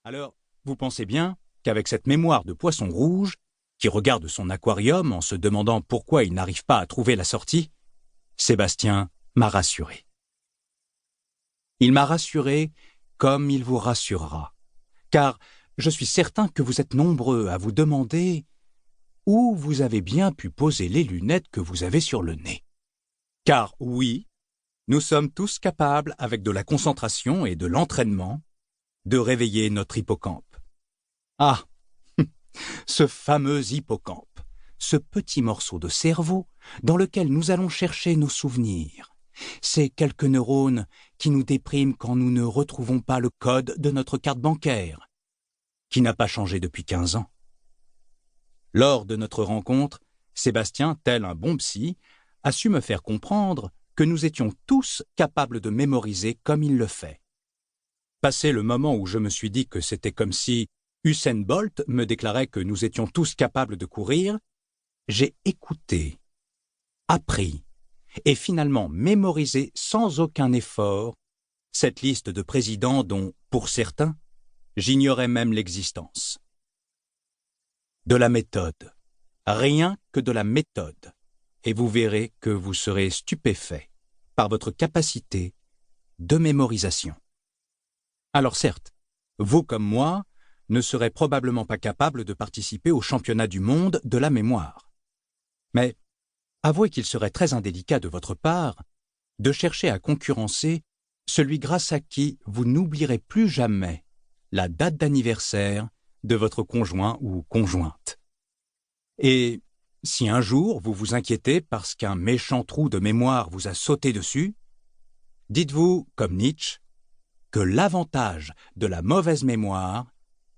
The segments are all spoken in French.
Alors, vous pensez bien qu'avec cette mémoire de poisson rouge, qui regarde son aquarium en se demandant pourquoi il n'arrive pas à trouver la sortie, Sébastien m'a rassuré. Il m'a rassuré comme il vous rassurera, car je suis certain que vous êtes nombreux à vous demander où vous avez bien pu poser les lunettes que vous avez sur le nez. Car oui, nous sommes tous capables, avec de la concentration et de l'entraînement, de réveiller notre hippocampe. Ah, ce fameux hippocampe, ce petit morceau de cerveau dans lequel nous allons chercher nos souvenirs. Ces quelques neurones qui nous dépriment quand nous ne retrouvons pas le code de notre carte bancaire, qui n'a pas changé depuis 15 ans. Lors de notre rencontre, Sébastien, tel un bon psy, a su me faire comprendre que nous étions tous capables de mémoriser comme il le fait. Passé le moment où je me suis dit que c'était comme si Usain Bolt me déclarait que nous étions tous capables de courir, j'ai écouté, appris et finalement mémorisé sans aucun effort cette liste de présidents dont, pour certains, j'ignorais même l'existence. De la méthode, rien que de la méthode, et vous verrez que vous serez stupéfait par votre capacité de mémorisation. Alors certes, vous comme moi ne serez probablement pas capable de participer au championnat du monde de la mémoire. Mais avouez qu'il serait très indélicat de votre part de chercher à concurrencer celui grâce à qui vous n'oublierez plus jamais la date d'anniversaire de votre conjoint ou conjointe. Et si un jour vous vous inquiétez parce qu'un méchant trou de mémoire vous a sauté dessus, dites-vous, comme Nietzsche, que l'avantage de la mauvaise mémoire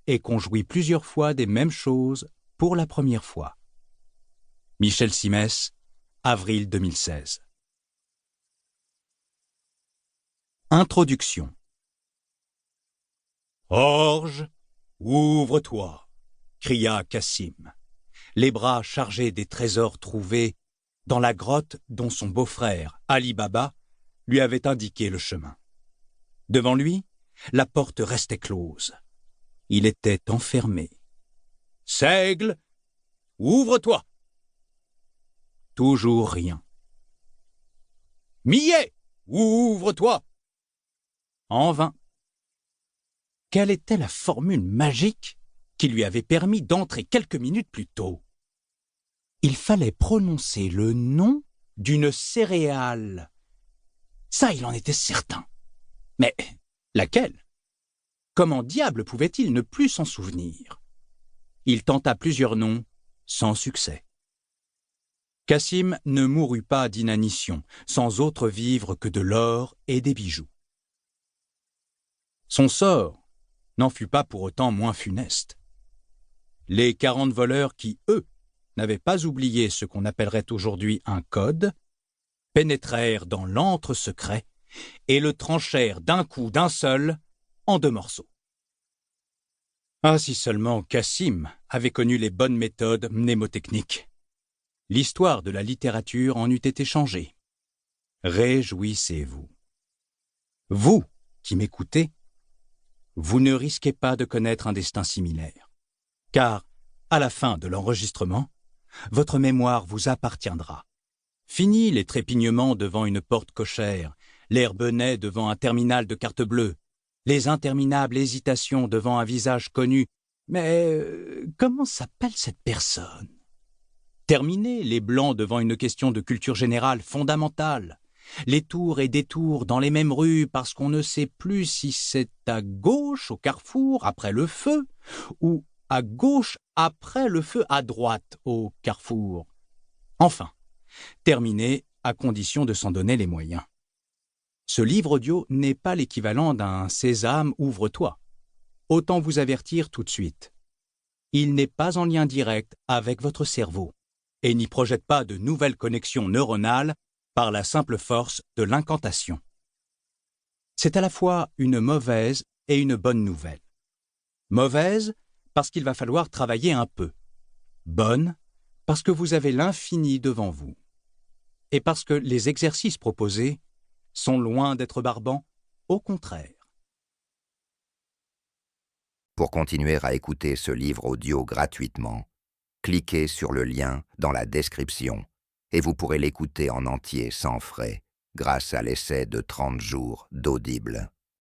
est qu'on jouit plusieurs fois des mêmes choses pour la première fois. Michel Simès, avril 2016. Introduction. Orge, ouvre-toi, cria Cassim, les bras chargés des trésors trouvés dans la grotte dont son beau-frère, Ali Baba, lui avait indiqué le chemin. Devant lui, la porte restait close. Il était enfermé. Seigle, ouvre-toi. Toujours rien. Millet, ouvre-toi. En vain. Quelle était la formule magique qui lui avait permis d'entrer quelques minutes plus tôt? Il fallait prononcer le nom d'une céréale. Ça, il en était certain. Mais laquelle? Comment diable pouvait-il ne plus s'en souvenir? Il tenta plusieurs noms, sans succès. Cassim ne mourut pas d'inanition, sans autre vivre que de l'or et des bijoux. Son sort n'en fut pas pour autant moins funeste. Les 40 voleurs qui, eux, n'avaient pas oublié ce qu'on appellerait aujourd'hui un code, pénétrèrent dans l'antre secret et le tranchèrent d'un coup d'un seul en 2 morceaux. Ah, si seulement Cassim avait connu les bonnes méthodes mnémotechniques. L'histoire de la littérature en eût été changée. Réjouissez-vous. Vous qui m'écoutez, vous ne risquez pas de connaître un destin similaire, car, à la fin de l'enregistrement, votre mémoire vous appartiendra. Fini les trépignements devant une porte cochère, l'air benêt devant un terminal de carte bleue, les interminables hésitations devant un visage connu. Mais comment s'appelle cette personne? Terminez les blancs devant une question de culture générale fondamentale, les tours et détours dans les mêmes rues parce qu'on ne sait plus si c'est à gauche au carrefour après le feu ou à gauche après le feu à droite au carrefour. Enfin, terminez à condition de s'en donner les moyens. Ce livre audio n'est pas l'équivalent d'un Sésame, ouvre-toi. Autant vous avertir tout de suite. Il n'est pas en lien direct avec votre cerveau et n'y projette pas de nouvelles connexions neuronales par la simple force de l'incantation. C'est à la fois une mauvaise et une bonne nouvelle. Mauvaise parce qu'il va falloir travailler un peu. Bonne parce que vous avez l'infini devant vous. Et parce que les exercices proposés sont loin d'être barbants, au contraire. Pour continuer à écouter ce livre audio gratuitement, cliquez sur le lien dans la description et vous pourrez l'écouter en entier sans frais grâce à l'essai de 30 jours d'Audible.